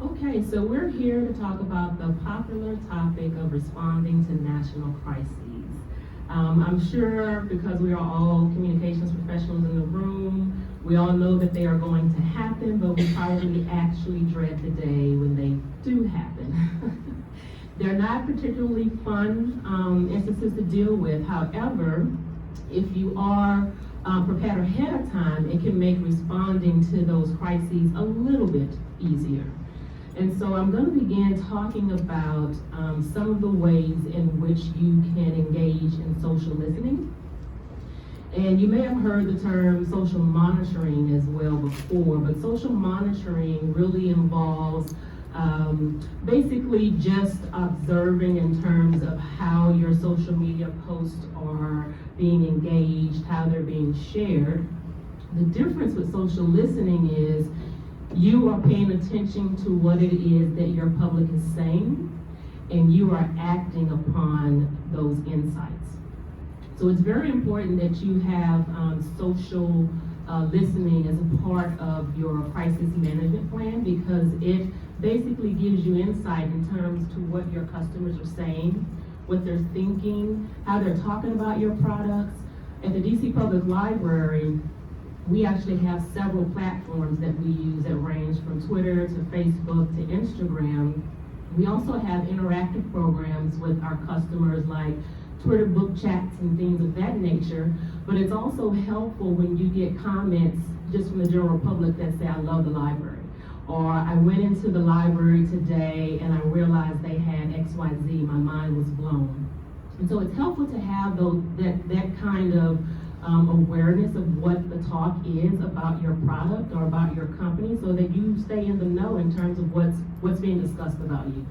Okay, so we're here to talk about the popular topic of responding to national crises. I'm sure because we are all communications professionals in the room, we all know that they are going to happen, but we probably actually dread the day when they do happen. They're not particularly fun instances to deal with. However, if you are prepared ahead of time, it can make responding to those crises a little bit easier. And so I'm going to begin talking about some of the ways in which you can engage in social listening. And you may have heard the term social monitoring as well before, but social monitoring really involves basically just observing in terms of how your social media posts are being engaged, how they're being shared. The difference with social listening is you are paying attention to what it is that your public is saying, and you are acting upon those insights. So it's very important that you have social listening as a part of your crisis management plan, because it basically gives you insight in terms to what your customers are saying, what they're thinking, how they're talking about your products. At the DC Public Library, we actually have several platforms that we use that range from Twitter to Facebook to Instagram. We also have interactive programs with our customers like Twitter book chats and things of that nature, but it's also helpful when you get comments just from the general public that say, I love the library, or I went into the library today and I realized they had XYZ, my mind was blown. And so it's helpful to have that kind of awareness of what the talk is about your product or about your company, so that you stay in the know in terms of what's being discussed about you.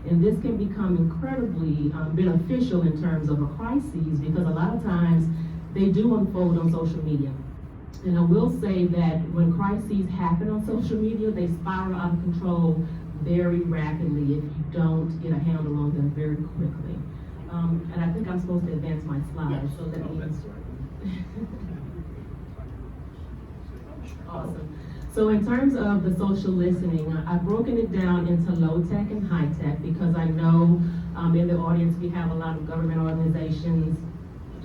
And this can become incredibly beneficial in terms of a crisis, because a lot of times they do unfold on social media. And I will say that when crises happen on social media, they spiral out of control very rapidly if you don't get a handle on them very quickly. And I think I'm supposed to advance my slides, so that means... Awesome. So in terms of the social listening, I've broken it down into low tech and high tech, because I know in the audience we have a lot of government organizations.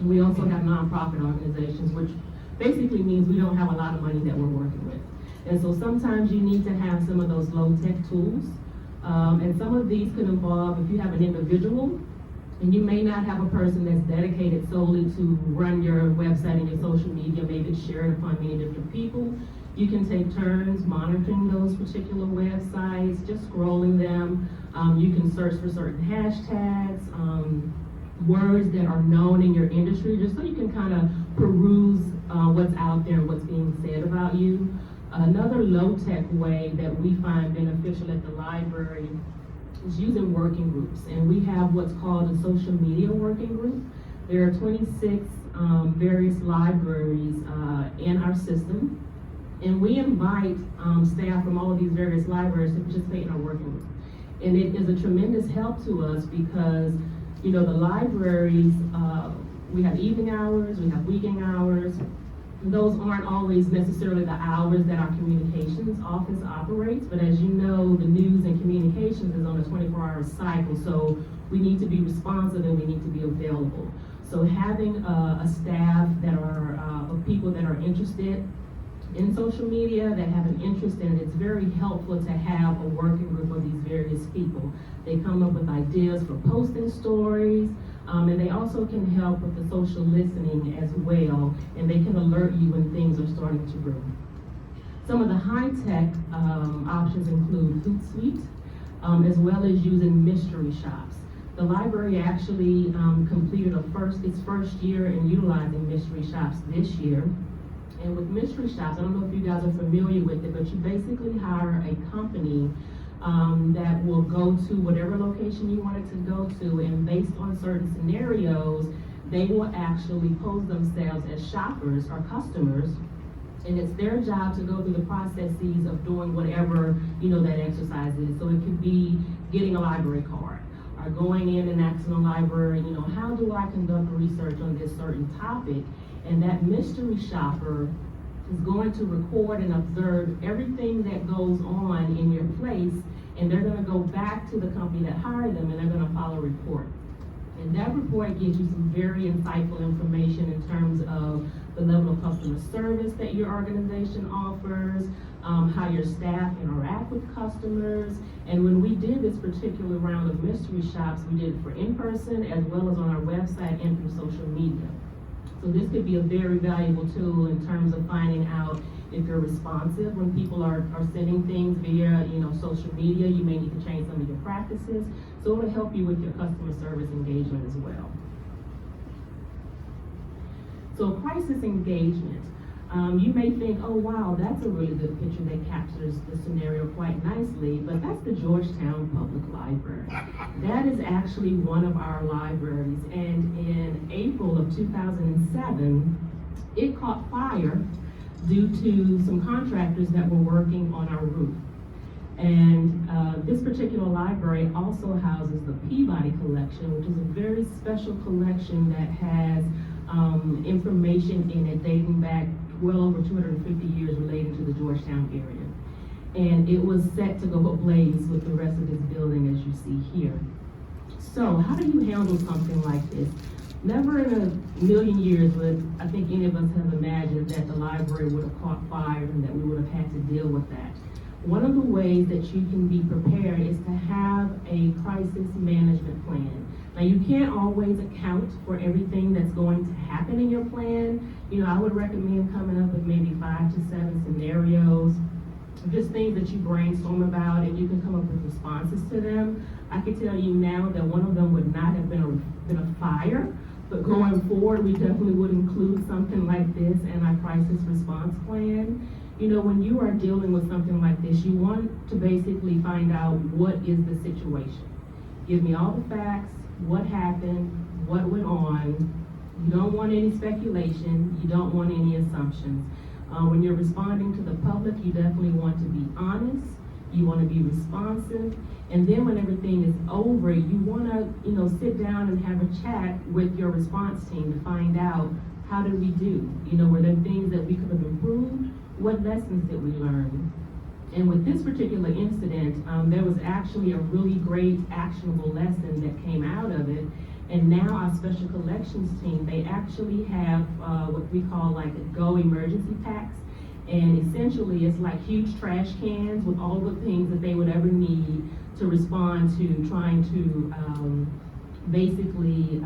We also have nonprofit organizations, which basically means we don't have a lot of money that we're working with. And so sometimes you need to have some of those low tech tools. And some of these could involve, if you have an individual, and you may not have a person that's dedicated solely to run your website and your social media, maybe it's shared upon many different people. You can take turns monitoring those particular websites, just scrolling them. You can search for certain hashtags, words that are known in your industry, just so you can kind of peruse what's out there and what's being said about you. Another low-tech way that we find beneficial at the library is using working groups. And we have what's called a social media working group. There are 26 various libraries in our system. And we invite staff from all of these various libraries to participate in our working group. And it is a tremendous help to us because, you know, the libraries, we have evening hours, we have weekend hours. Those aren't always necessarily the hours that our communications office operates, but as you know, the news and communications is on a 24-hour cycle, so we need to be responsive and we need to be available. So having a staff that are of people that are interested in social media, that have an interest in it, it's very helpful to have a working group of these various people. They come up with ideas for posting stories, and they also can help with the social listening as well, and they can alert you when things are starting to grow. Some of the high-tech options include Hootsuite, as well as using mystery shops. The library actually completed its first year in utilizing mystery shops this year. And with mystery shops, I don't know if you guys are familiar with it, but you basically hire a company that will go to whatever location you want it to go to, and based on certain scenarios, they will actually pose themselves as shoppers or customers, and it's their job to go through the processes of doing whatever, you know, that exercise is. So it could be getting a library card, or going in and asking a library, you know, how do I conduct research on this certain topic? And that mystery shopper is going to record and observe everything that goes on in your place, and they're gonna go back to the company that hired them, and they're gonna file a report. And that report gives you some very insightful information in terms of the level of customer service that your organization offers, how your staff interact with customers. And when we did this particular round of mystery shops, we did it for in-person as well as on our website and through social media. So this could be a very valuable tool in terms of finding out if you're responsive when people are sending things via, social media. You may need to change some of your practices. So it will help you with your customer service engagement as well. So crisis engagement. You may think, oh wow, that's a really good picture that captures the scenario quite nicely, but that's the Georgetown Public Library. That is actually one of our libraries, and in April of 2007, it caught fire due to some contractors that were working on our roof. And this particular library also houses the Peabody Collection, which is a very special collection that has information in it dating back well over 250 years relating to the Georgetown area. And it was set to go ablaze with the rest of this building, as you see here. So how do you handle something like this? Never in a million years would I think any of us have imagined that the library would have caught fire and that we would have had to deal with that. One of the ways that you can be prepared is to have a crisis management plan. Now, you can't always account for everything that's going to happen in your plan. I would recommend coming up with maybe 5 to 7 scenarios, just things that you brainstorm about, and you can come up with responses to them. I can tell you now that one of them would not have been a fire, but going forward, we definitely would include something like this in our crisis response plan. When you are dealing with something like this, you want to basically find out what is the situation. Give me all the facts, what happened, what went on. You don't want any speculation, you don't want any assumptions. When you're responding to the public, you definitely want to be honest, you want to be responsive, and then when everything is over, you want to sit down and have a chat with your response team to find out, how did we do? Were there things that we could have improved? What lessons did we learn? And with this particular incident, there was actually a really great actionable lesson that came out of it. And now our special collections team, they actually have what we call like go emergency packs. And essentially it's like huge trash cans with all the things that they would ever need to respond to trying to basically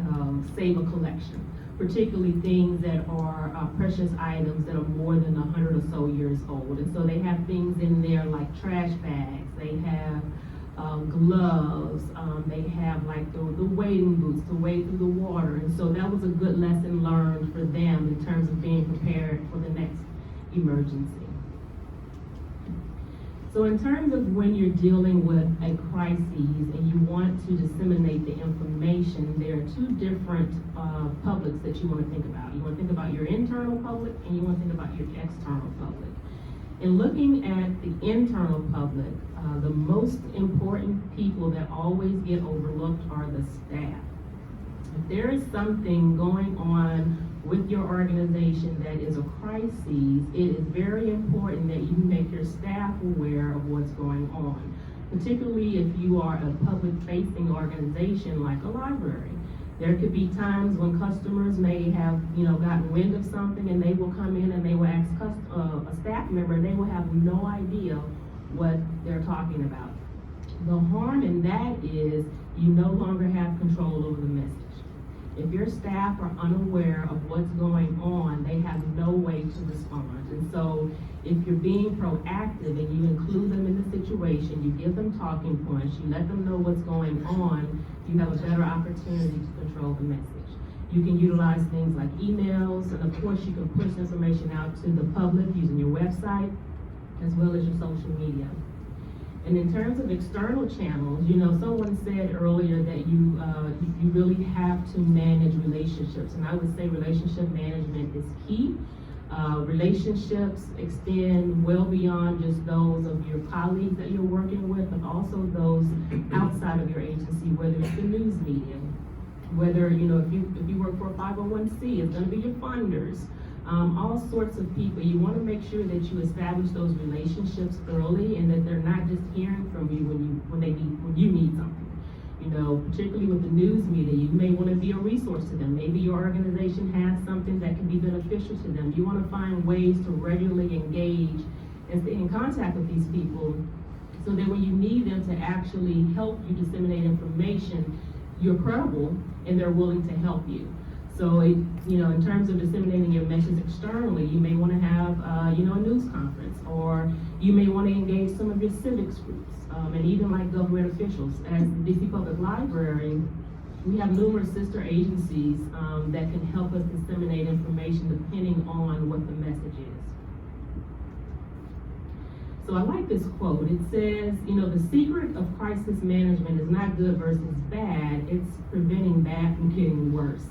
save a collection. Particularly things that are precious items that are more than 100 or so years old. And so they have things in there like trash bags, they have gloves, they have like the wading boots to wade through the water. And so that was a good lesson learned for them in terms of being prepared for the next emergency. So in terms of when you're dealing with a crisis and you want to disseminate the information, there are two different publics that you want to think about. You want to think about your internal public and you want to think about your external public. In looking at the internal public, the most important people that always get overlooked are the staff. If there is something going on with your organization that is a crisis, it is very important that you make your staff aware of what's going on, particularly if you are a public-facing organization like a library. There could be times when customers may have, gotten wind of something and they will come in and they will ask a staff member and they will have no idea what they're talking about. The harm in that is you no longer have control over the message. If your staff are unaware of what's going on, they have no way to respond. And so if you're being proactive and you include them in the situation, you give them talking points, you let them know what's going on, you have a better opportunity to control the message. You can utilize things like emails, and of course you can push information out to the public using your website as well as your social media. And in terms of external channels, someone said earlier that you really have to manage relationships, and I would say relationship management is key. Relationships extend well beyond just those of your colleagues that you're working with, but also those outside of your agency, whether it's the news media, whether if you work for a 501c, it's going to be your funders. all sorts of people. You want to make sure that you establish those relationships early, and that they're not just hearing from you when you need something. You know, particularly with the news media, you may want to be a resource to them. Maybe your organization has something that can be beneficial to them. You want to find ways to regularly engage and stay in contact with these people, so that when you need them to actually help you disseminate information, you're credible and they're willing to help you. So, in terms of disseminating your message externally, you may want to have, a news conference, or you may want to engage some of your civics groups, and even like government officials. As the DC Public Library, we have numerous sister agencies that can help us disseminate information depending on what the message is. So I like this quote. It says, the secret of crisis management is not good versus bad, it's preventing bad from getting worse.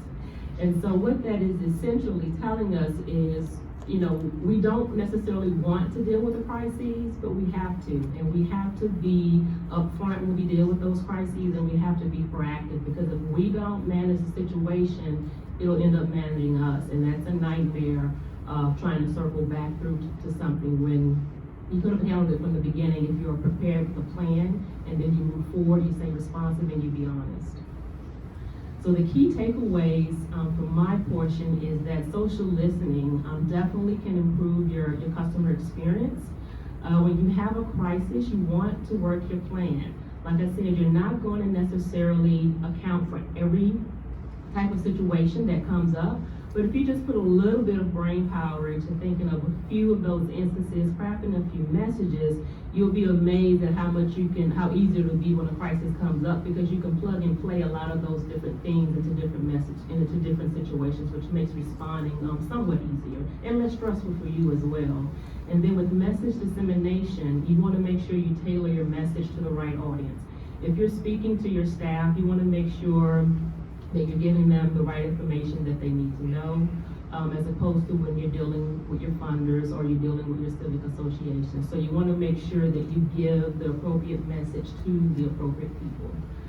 And so what that is essentially telling us is, we don't necessarily want to deal with the crises, but we have to. And we have to be upfront when we deal with those crises, and we have to be proactive, because if we don't manage the situation, it'll end up managing us. And that's a nightmare of trying to circle back through to something when you could have handled it from the beginning if you're prepared with a plan, and then you move forward, you stay responsive, and you be honest. So the key takeaways from my portion is that social listening definitely can improve your customer experience. When you have a crisis, you want to work your plan. Like I said, you're not going to necessarily account for every type of situation that comes up, but if you just put a little bit of brain power into thinking of a few of those instances, crafting a few messages, you'll be amazed at how easy it'll be when a crisis comes up, because you can plug and play a lot of those different things into different situations, which makes responding somewhat easier and less stressful for you as well. And then with message dissemination, you want to make sure you tailor your message to the right audience. If you're speaking to your staff, you want to make sure that you're giving them the right information that they need to know, as opposed to when you're dealing with your funders or you're dealing with your civic association. So you want to make sure that you give the appropriate message to the appropriate people.